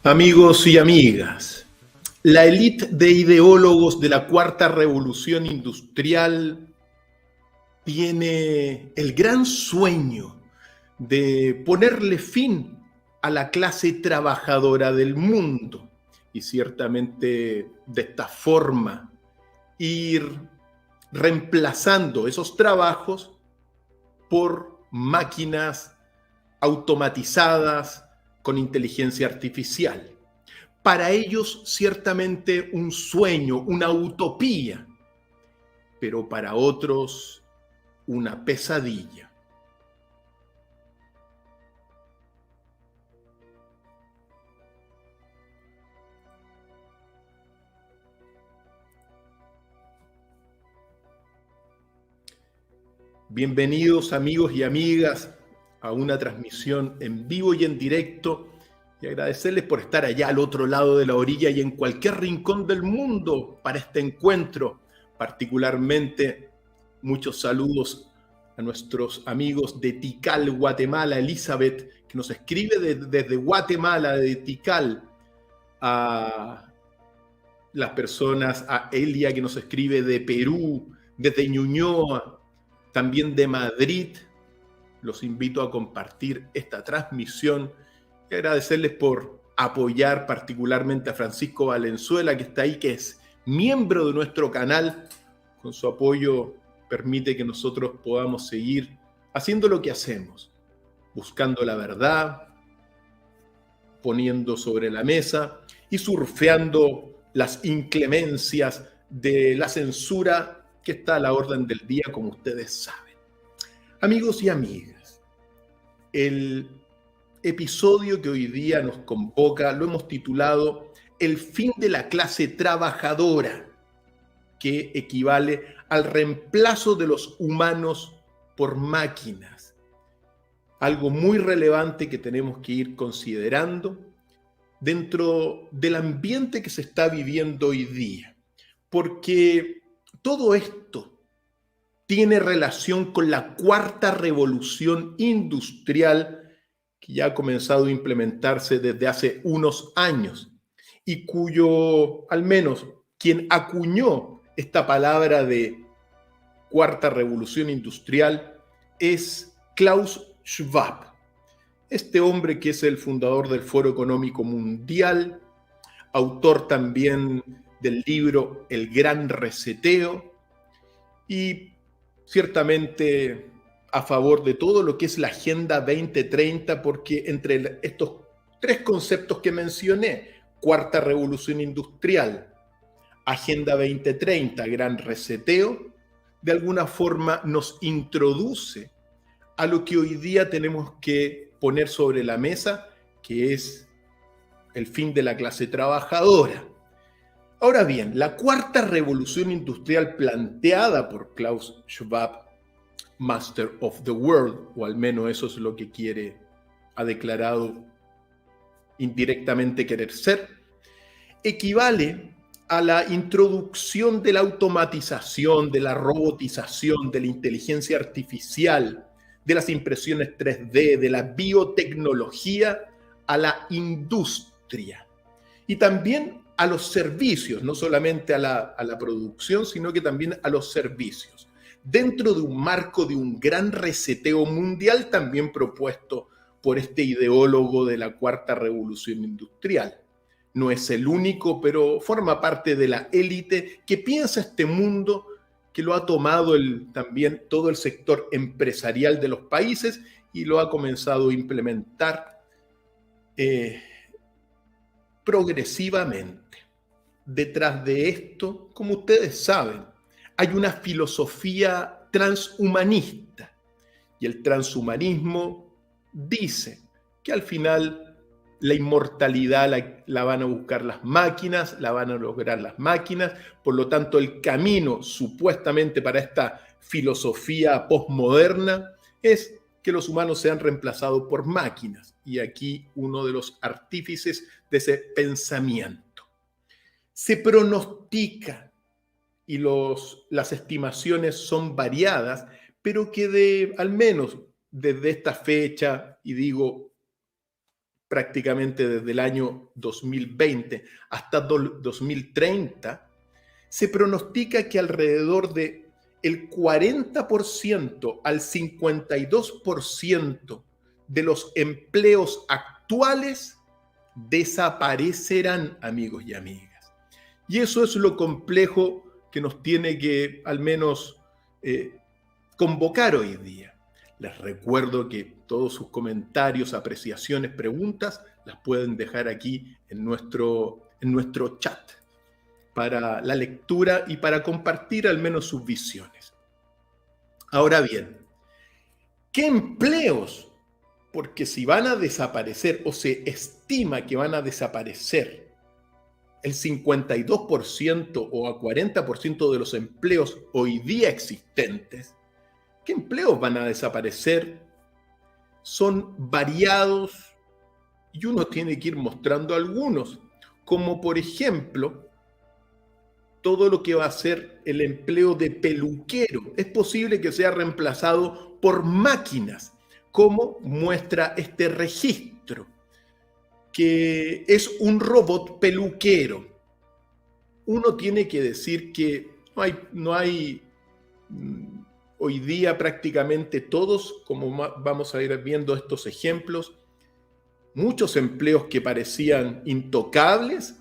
Amigos y amigas, la élite de ideólogos de la Cuarta Revolución Industrial tiene el gran sueño de ponerle fin a la clase trabajadora del mundo y ciertamente de esta forma ir reemplazando esos trabajos por máquinas automatizadas con inteligencia artificial. Para ellos, ciertamente un sueño, una utopía, pero para otros, una pesadilla. Bienvenidos amigos y amigas a una transmisión en vivo y en directo y agradecerles por estar allá al otro lado de la orilla y en cualquier rincón del mundo para este encuentro. Particularmente muchos saludos a nuestros amigos de Tikal, Guatemala, Elizabeth, que nos escribe desde Guatemala, de Tikal, a las personas, a Elia, que nos escribe de Perú, desde Ñuñoa, también de Madrid. Los invito a compartir esta transmisión y agradecerles por apoyar particularmente a Francisco Valenzuela, que está ahí, que es miembro de nuestro canal. Con su apoyo permite que nosotros podamos seguir haciendo lo que hacemos, buscando la verdad, poniendo sobre la mesa y surfeando las inclemencias de la censura que está a la orden del día, como ustedes saben. Amigos y amigas, el episodio que hoy día nos convoca lo hemos titulado El fin de la clase trabajadora, que equivale al reemplazo de los humanos por máquinas. Algo muy relevante que tenemos que ir considerando dentro del ambiente que se está viviendo hoy día, porque todo esto tiene relación con la Cuarta Revolución Industrial que ya ha comenzado a implementarse desde hace unos años y cuyo, al menos, quien acuñó esta palabra de Cuarta Revolución Industrial es Klaus Schwab. Este hombre que es el fundador del Foro Económico Mundial, autor también del libro El Gran Reseteo y ciertamente a favor de todo lo que es la Agenda 2030, porque entre estos tres conceptos que mencioné, Cuarta Revolución Industrial, Agenda 2030, Gran Reseteo, de alguna forma nos introduce a lo que hoy día tenemos que poner sobre la mesa, que es el fin de la clase trabajadora. Ahora bien, la Cuarta Revolución Industrial planteada por Klaus Schwab, Master of the World, o al menos eso es lo que ha declarado indirectamente querer ser, equivale a la introducción de la automatización, de la robotización, de la inteligencia artificial, de las impresiones 3D, de la biotecnología a la industria. Y también a los servicios, no solamente a la producción, sino que también a los servicios, dentro de un marco de un gran reseteo mundial también propuesto por este ideólogo de la Cuarta Revolución Industrial. No es el único, pero forma parte de la élite que piensa este mundo, que lo ha tomado también todo el sector empresarial de los países y lo ha comenzado a implementar progresivamente. Detrás de esto, como ustedes saben, hay una filosofía transhumanista y el transhumanismo dice que al final la inmortalidad la van a buscar las máquinas, la van a lograr las máquinas, por lo tanto el camino supuestamente para esta filosofía postmoderna es que los humanos sean reemplazados por máquinas. Y aquí uno de los artífices de ese pensamiento. Se pronostica, y las estimaciones son variadas, pero que al menos desde esta fecha, y digo prácticamente desde el año 2020 hasta 2030, se pronostica que alrededor de el 40% al 52% de los empleos actuales desaparecerán, amigos y amigas. Y eso es lo complejo que nos tiene que al menos convocar hoy día. Les recuerdo que todos sus comentarios, apreciaciones, preguntas las pueden dejar aquí en nuestro chat para la lectura y para compartir al menos sus visiones. Ahora bien, ¿qué empleos? Porque si van a desaparecer o se estima que van a desaparecer el 52% o a 40% de los empleos hoy día existentes, ¿qué empleos van a desaparecer? Son variados y uno tiene que ir mostrando algunos, como por ejemplo, todo lo que va a ser el empleo de peluquero. Es posible que sea reemplazado por máquinas, como muestra este registro, que es un robot peluquero. Uno tiene que decir que no hay hoy día prácticamente todos, como vamos a ir viendo estos ejemplos, muchos empleos que parecían intocables,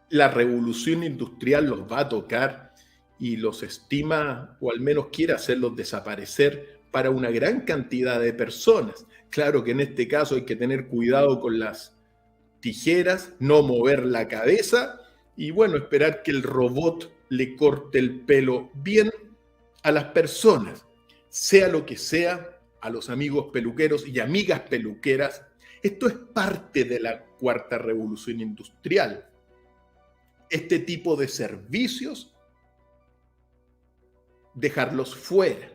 la revolución industrial los va a tocar y los estima, o al menos quiere hacerlos desaparecer para una gran cantidad de personas. Claro que en este caso hay que tener cuidado con las tijeras, no mover la cabeza y bueno, esperar que el robot le corte el pelo bien a las personas. Sea lo que sea, a los amigos peluqueros y amigas peluqueras, esto es parte de la cuarta revolución industrial. Este tipo de servicios, dejarlos fuera.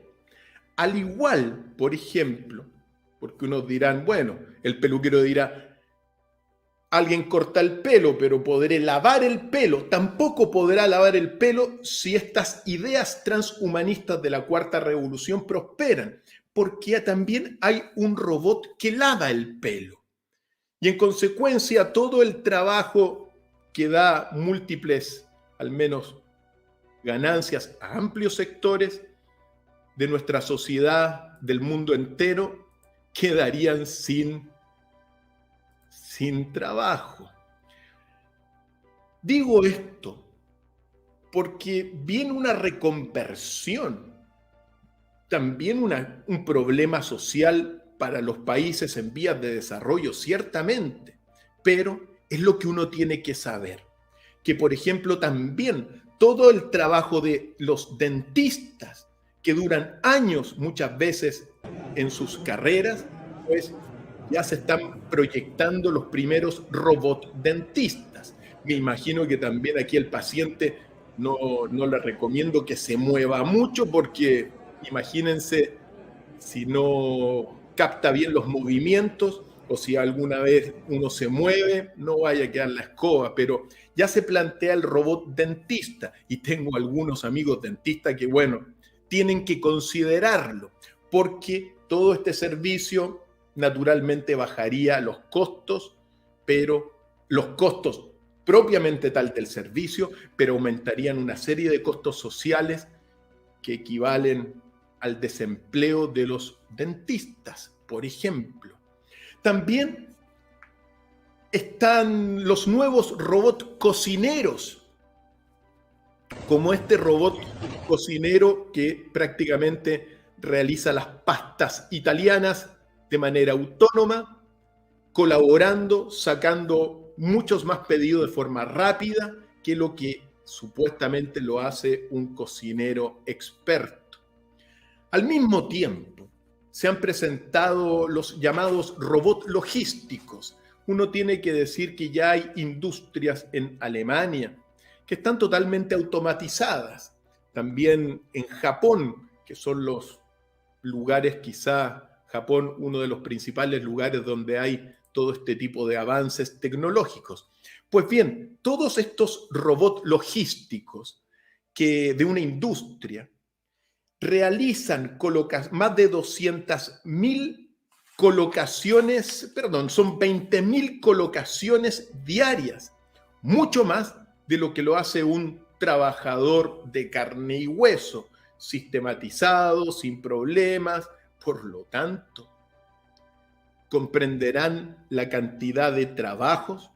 Al igual, por ejemplo, porque unos dirán, bueno, el peluquero dirá, alguien corta el pelo, pero podré lavar el pelo. Tampoco podrá lavar el pelo si estas ideas transhumanistas de la cuarta revolución prosperan, porque también hay un robot que lava el pelo. Y en consecuencia, todo el trabajo que da múltiples, al menos, ganancias a amplios sectores de nuestra sociedad, del mundo entero, quedarían sin trabajo. Digo esto porque viene una reconversión, también un problema social para los países en vías de desarrollo, ciertamente, pero es lo que uno tiene que saber, que por ejemplo también todo el trabajo de los dentistas, que duran años muchas veces en sus carreras, pues ya se están proyectando los primeros robot dentistas. Me imagino que también aquí el paciente no le recomiendo que se mueva mucho porque imagínense si no capta bien los movimientos o si alguna vez uno se mueve, no vaya a quedar la escoba, pero ya se plantea el robot dentista y tengo algunos amigos dentistas que, bueno, tienen que considerarlo porque todo este servicio naturalmente bajaría los costos, pero los costos propiamente tal del servicio, pero aumentarían una serie de costos sociales que equivalen al desempleo de los dentistas, por ejemplo. También están los nuevos robots cocineros, como este robot cocinero que prácticamente realiza las pastas italianas de manera autónoma, colaborando, sacando muchos más pedidos de forma rápida que lo que supuestamente lo hace un cocinero experto. Al mismo tiempo, se han presentado los llamados robots logísticos. Uno tiene que decir que ya hay industrias en Alemania que están totalmente automatizadas. También en Japón, que son los lugares, quizá Japón, uno de los principales lugares donde hay todo este tipo de avances tecnológicos. Pues bien, todos estos robots logísticos que de una industria realizan más de 200.000 son 20.000 colocaciones diarias, mucho más de lo que lo hace un trabajador de carne y hueso, sistematizado, sin problemas. Por lo tanto, comprenderán la cantidad de trabajos,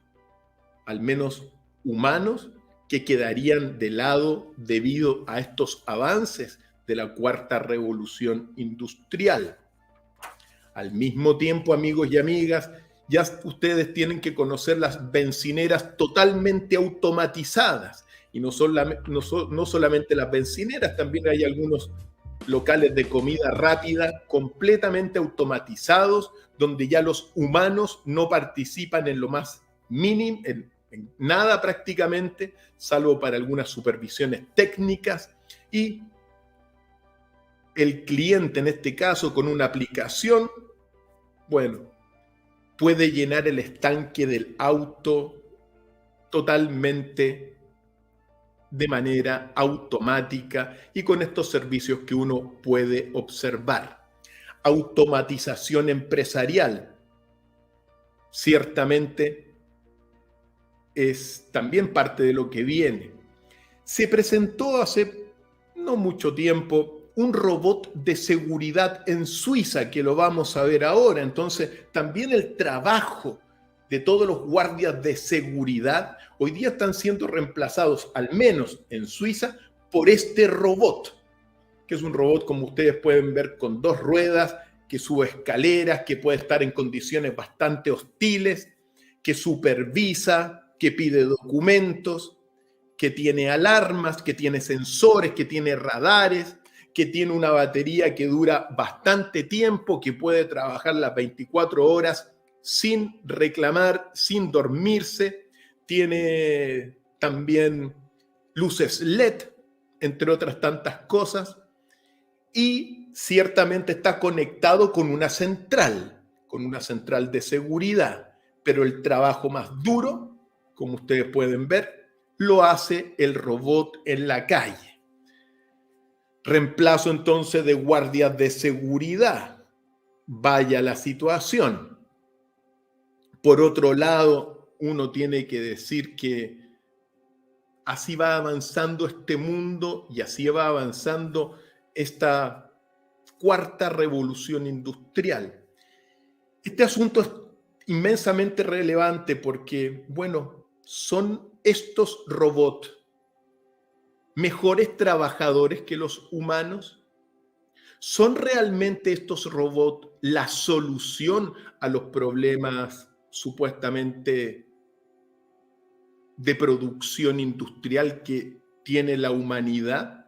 al menos humanos, que quedarían de lado debido a estos avances de la cuarta revolución industrial. Al mismo tiempo, amigos y amigas, ya ustedes tienen que conocer las bencineras totalmente automatizadas. Y no solamente las bencineras, también hay algunos locales de comida rápida completamente automatizados, donde ya los humanos no participan en lo más mínimo, en nada prácticamente, salvo para algunas supervisiones técnicas, y el cliente, en este caso, con una aplicación, bueno, puede llenar el estanque del auto totalmente de manera automática y con estos servicios que uno puede observar. Automatización empresarial. Ciertamente es también parte de lo que viene. Se presentó hace no mucho tiempo un robot de seguridad en Suiza, que lo vamos a ver ahora. Entonces, también el trabajo de todos los guardias de seguridad hoy día están siendo reemplazados, al menos en Suiza, por este robot, que es un robot, como ustedes pueden ver, con 2 ruedas, que sube escaleras, que puede estar en condiciones bastante hostiles, que supervisa, que pide documentos, que tiene alarmas, que tiene sensores, que tiene radares, que tiene una batería que dura bastante tiempo, que puede trabajar las 24 horas sin reclamar, sin dormirse. Tiene también luces LED, entre otras tantas cosas, y ciertamente está conectado con una central de seguridad, pero el trabajo más duro, como ustedes pueden ver, lo hace el robot en la calle. Reemplazo entonces de guardias de seguridad. Vaya la situación. Por otro lado, uno tiene que decir que así va avanzando este mundo y así va avanzando esta cuarta revolución industrial. Este asunto es inmensamente relevante porque, bueno, son estos robots mejores trabajadores que los humanos. ¿Son realmente estos robots la solución a los problemas supuestamente de producción industrial que tiene la humanidad?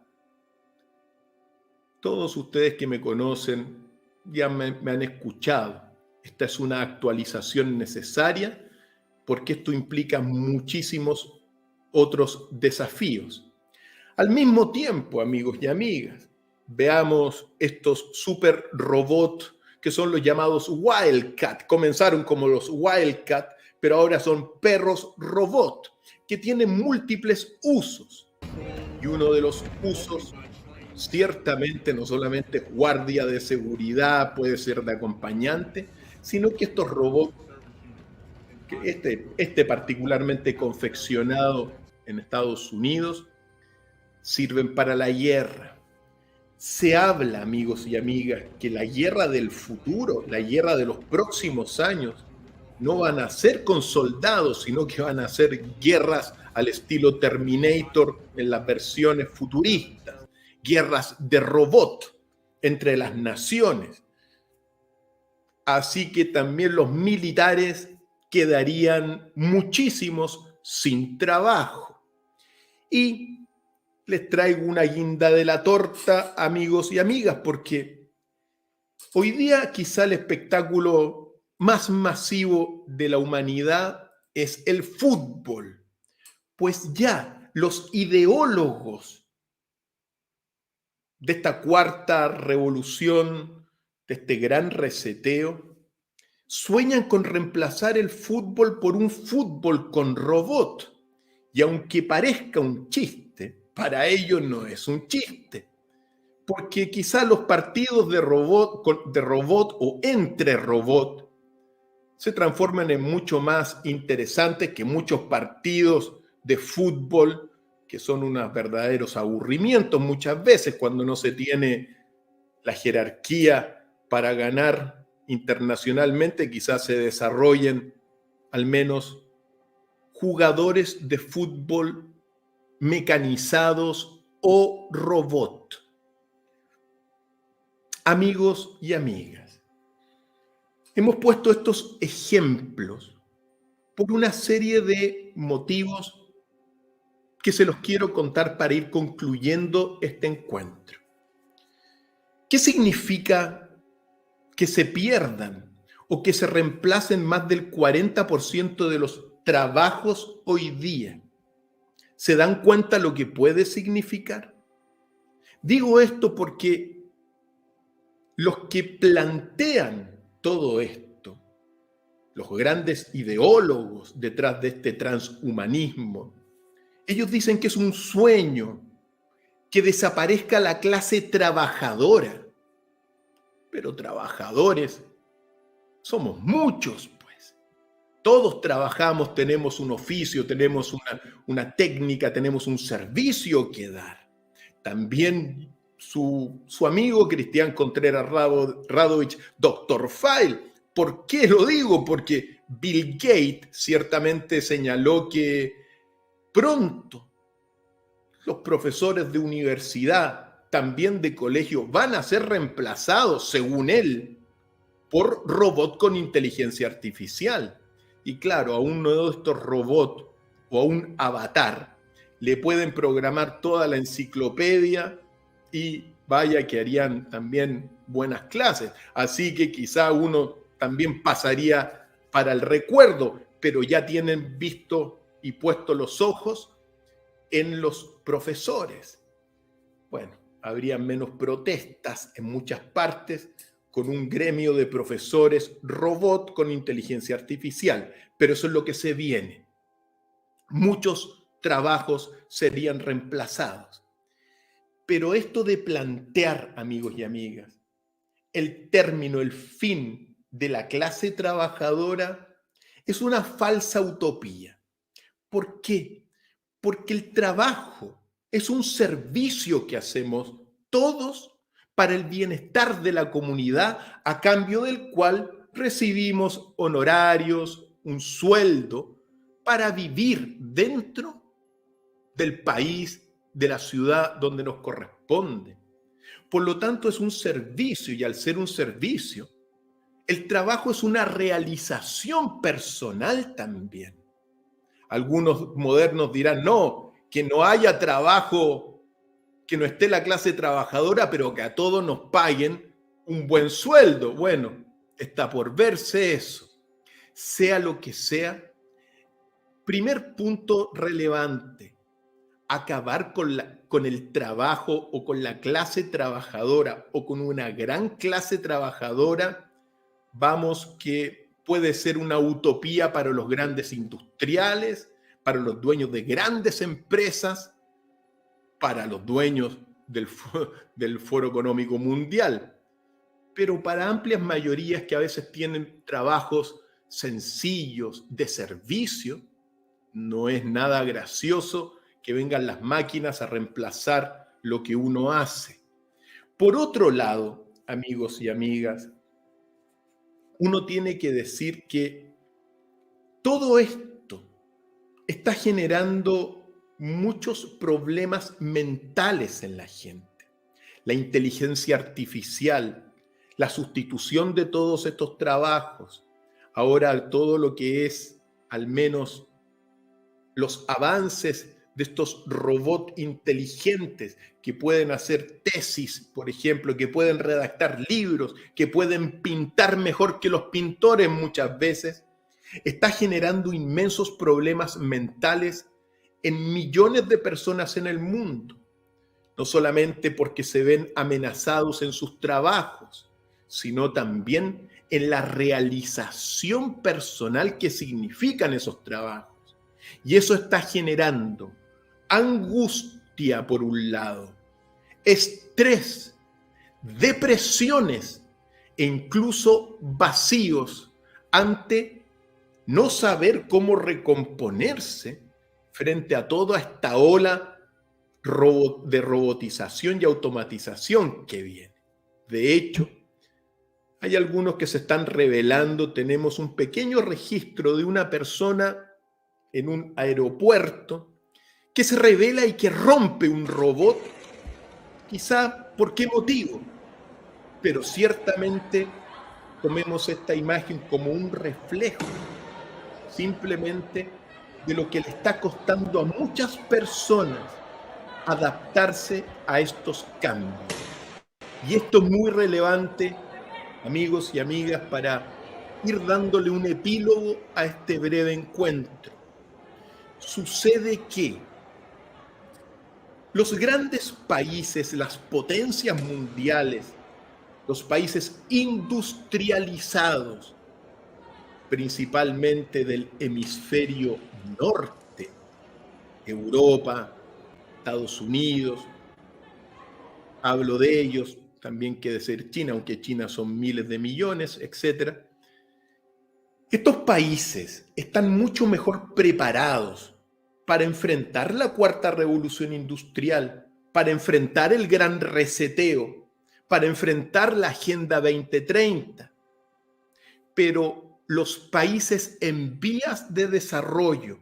Todos ustedes que me conocen ya me han escuchado. Esta es una actualización necesaria porque esto implica muchísimos otros desafíos. Al mismo tiempo, amigos y amigas, veamos estos super robots que son los llamados Wildcat. Comenzaron como los Wildcat, pero ahora son perros robot que tienen múltiples usos. Y uno de los usos, ciertamente, no solamente es guardia de seguridad, puede ser de acompañante, sino que estos robots, este particularmente confeccionado en Estados Unidos, sirven para la guerra. Se habla, amigos y amigas, que la guerra del futuro, la guerra de los próximos años, no van a ser con soldados, sino que van a ser guerras al estilo Terminator en las versiones futuristas, guerras de robot entre las naciones. Así que también los militares quedarían muchísimos sin trabajo. Y les traigo una guinda de la torta, amigos y amigas, porque hoy día quizá el espectáculo más masivo de la humanidad es el fútbol. Pues ya los ideólogos de esta cuarta revolución, de este gran reseteo, sueñan con reemplazar el fútbol por un fútbol con robot. Y aunque parezca un chiste, para ellos no es un chiste. porque quizás los partidos de robot o entre robot se transforman en mucho más interesantes que muchos partidos de fútbol, que son unos verdaderos aburrimientos muchas veces cuando no se tiene la jerarquía para ganar internacionalmente. Quizás se desarrollen al menos jugadores de fútbol mecanizados o robot. Amigos y amigas, hemos puesto estos ejemplos por una serie de motivos que se los quiero contar para ir concluyendo este encuentro. ¿Qué significa que se pierdan o que se reemplacen más del 40% de los trabajos hoy día? ¿Se dan cuenta lo que puede significar? Digo esto porque los que plantean todo esto, los grandes ideólogos detrás de este transhumanismo, ellos dicen que es un sueño que desaparezca la clase trabajadora. Pero trabajadores somos muchos, pues. Todos trabajamos, tenemos un oficio, tenemos una técnica, tenemos un servicio que dar. También su amigo Cristian Contreras Radovich, Dr. File. ¿Por qué lo digo? Porque Bill Gates ciertamente señaló que pronto los profesores de universidad, también de colegio, van a ser reemplazados, según él, por robots con inteligencia artificial. Y claro, a uno de estos robots o a un avatar le pueden programar toda la enciclopedia y vaya que harían también buenas clases. Así que quizá uno también pasaría para el recuerdo, pero ya tienen visto y puesto los ojos en los profesores. Bueno, habría menos protestas en muchas partes con un gremio de profesores robot con inteligencia artificial, pero eso es lo que se viene. Muchos trabajos serían reemplazados. Pero esto de plantear, amigos y amigas, el término, el fin de la clase trabajadora es una falsa utopía. ¿Por qué? Porque el trabajo es un servicio que hacemos todos para el bienestar de la comunidad, a cambio del cual recibimos honorarios, un sueldo, para vivir dentro del país, de la ciudad donde nos corresponde. Por lo tanto, es un servicio, y al ser un servicio, el trabajo es una realización personal también. Algunos modernos dirán, no, que no haya trabajo, que no esté la clase trabajadora, pero que a todos nos paguen un buen sueldo. Bueno, está por verse eso. Sea lo que sea, primer punto relevante, acabar con el trabajo o con la clase trabajadora o con una gran clase trabajadora, vamos que puede ser una utopía para los grandes industriales, para los dueños de grandes empresas, para los dueños del Foro Económico Mundial, pero para amplias mayorías que a veces tienen trabajos sencillos de servicio, no es nada gracioso que vengan las máquinas a reemplazar lo que uno hace. Por otro lado, amigos y amigas, uno tiene que decir que todo esto está generando muchos problemas mentales en la gente. La inteligencia artificial, la sustitución de todos estos trabajos, ahora todo lo que es, al menos, los avances de estos robots inteligentes que pueden hacer tesis, por ejemplo, que pueden redactar libros, que pueden pintar mejor que los pintores muchas veces, está generando inmensos problemas mentales en millones de personas en el mundo. No solamente porque se ven amenazados en sus trabajos, sino también en la realización personal que significan esos trabajos. Y eso está generando angustia por un lado, estrés depresiones e incluso vacíos ante no saber cómo recomponerse frente a toda esta ola de robotización y automatización que viene. De hecho, hay algunos que se están revelando. Tenemos un pequeño registro de una persona en un aeropuerto que se revela y que rompe un robot. Quizá por qué motivo, pero ciertamente tomemos esta imagen como un reflejo simplemente de lo que le está costando a muchas personas adaptarse a estos cambios. Y esto es muy relevante, amigos y amigas, para ir dándole un epílogo a este breve encuentro. Sucede que los grandes países, las potencias mundiales, los países industrializados, principalmente del hemisferio norte, Europa, Estados Unidos, hablo de ellos, también que de ser China, aunque China son miles de millones, etc. Estos países están mucho mejor preparados para enfrentar la cuarta revolución industrial, para enfrentar el gran reseteo, para enfrentar la Agenda 2030. Pero los países en vías de desarrollo,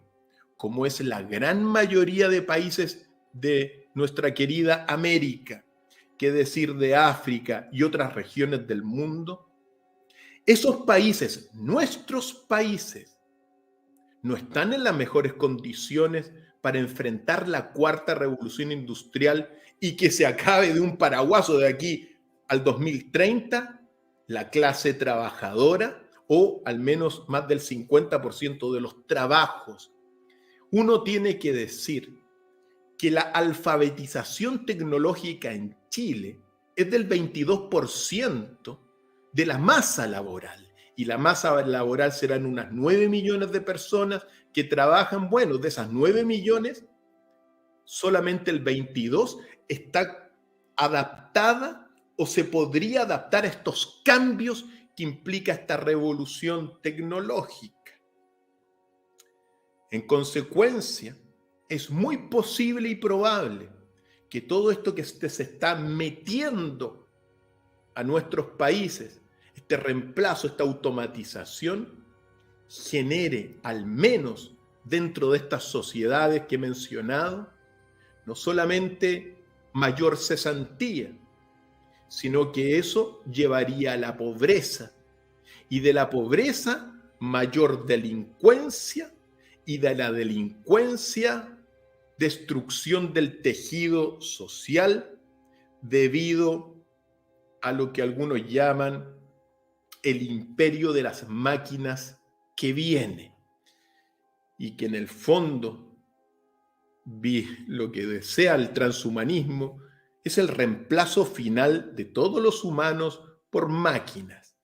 como es la gran mayoría de países de nuestra querida América, qué decir de África y otras regiones del mundo, esos países, nuestros países, no están en las mejores condiciones para enfrentar la cuarta revolución industrial y que se acabe de un paraguaso de aquí al 2030 la clase trabajadora, o al menos más del 50% de los trabajos. Uno tiene que decir que la alfabetización tecnológica en Chile es del 22% de la masa laboral. Y la masa laboral serán unas 9 millones de personas que trabajan. Bueno, de esas 9 millones, solamente el 22 está adaptada o se podría adaptar a estos cambios que implica esta revolución tecnológica. En consecuencia, es muy posible y probable que todo esto que se está metiendo a nuestros países, este reemplazo, esta automatización, genere, al menos dentro de estas sociedades que he mencionado, no solamente mayor cesantía, sino que eso llevaría a la pobreza, y de la pobreza mayor delincuencia, y de la delincuencia destrucción del tejido social debido a lo que algunos llaman el imperio de las máquinas que viene, y que en el fondo lo que desea el transhumanismo es el reemplazo final de todos los humanos por máquinas,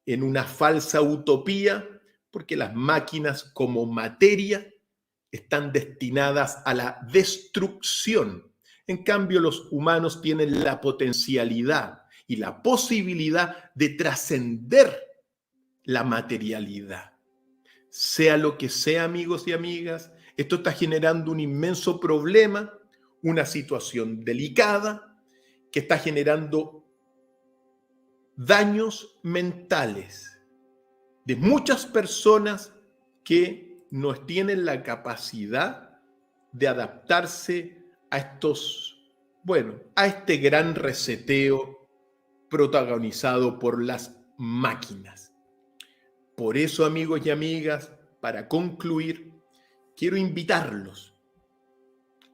en una falsa utopía, porque las máquinas como materia están destinadas a la destrucción. En cambio, los humanos tienen la potencialidad y la posibilidad de trascender la materialidad. Sea lo que sea, amigos y amigas, esto está generando un inmenso problema, una situación delicada que está generando daños mentales de muchas personas que no tienen la capacidad de adaptarse a a este gran reseteo protagonizado por las máquinas. Por eso, amigos y amigas, para concluir, quiero invitarlos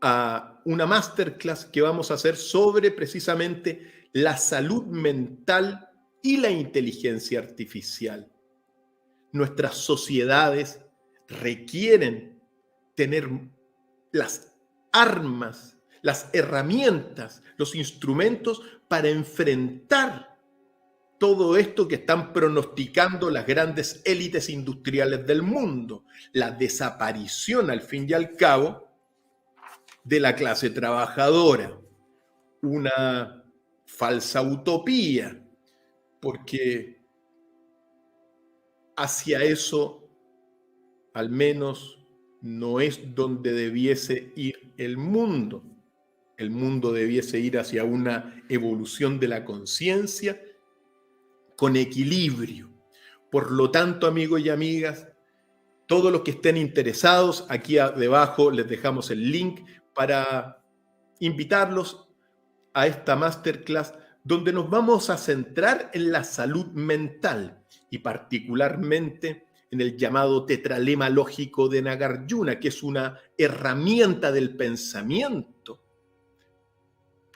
a una masterclass que vamos a hacer sobre precisamente la salud mental y la inteligencia artificial. Nuestras sociedades requieren tener las armas, las herramientas, los instrumentos para enfrentar todo esto que están pronosticando las grandes élites industriales del mundo, la desaparición, al fin y al cabo, de la clase trabajadora, una falsa utopía, porque hacia eso, al menos, no es donde debiese ir el mundo. El mundo debiese ir hacia una evolución de la conciencia con equilibrio. Por lo tanto, amigos y amigas, todos los que estén interesados, aquí debajo les dejamos el link para invitarlos a esta masterclass donde nos vamos a centrar en la salud mental y particularmente en el llamado tetralema lógico de Nagarjuna, que es una herramienta del pensamiento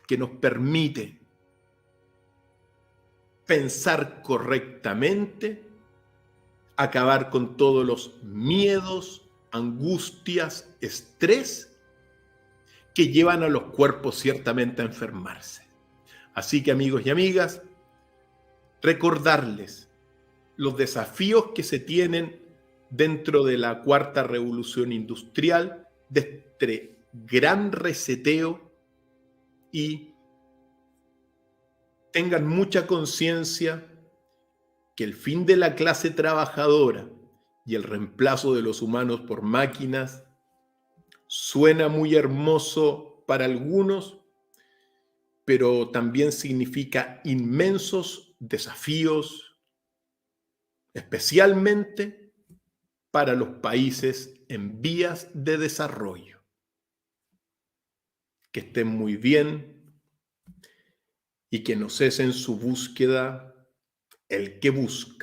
que nos permite pensar correctamente, acabar con todos los miedos, angustias, estrés que llevan a los cuerpos ciertamente a enfermarse. Así que, amigos y amigas, recordarles los desafíos que se tienen dentro de la cuarta revolución industrial, de este gran reseteo, y tengan mucha conciencia que el fin de la clase trabajadora y el reemplazo de los humanos por máquinas suena muy hermoso para algunos, pero también significa inmensos desafíos, especialmente para los países en vías de desarrollo. Que estén muy bien y que no cesen su búsqueda el que busca.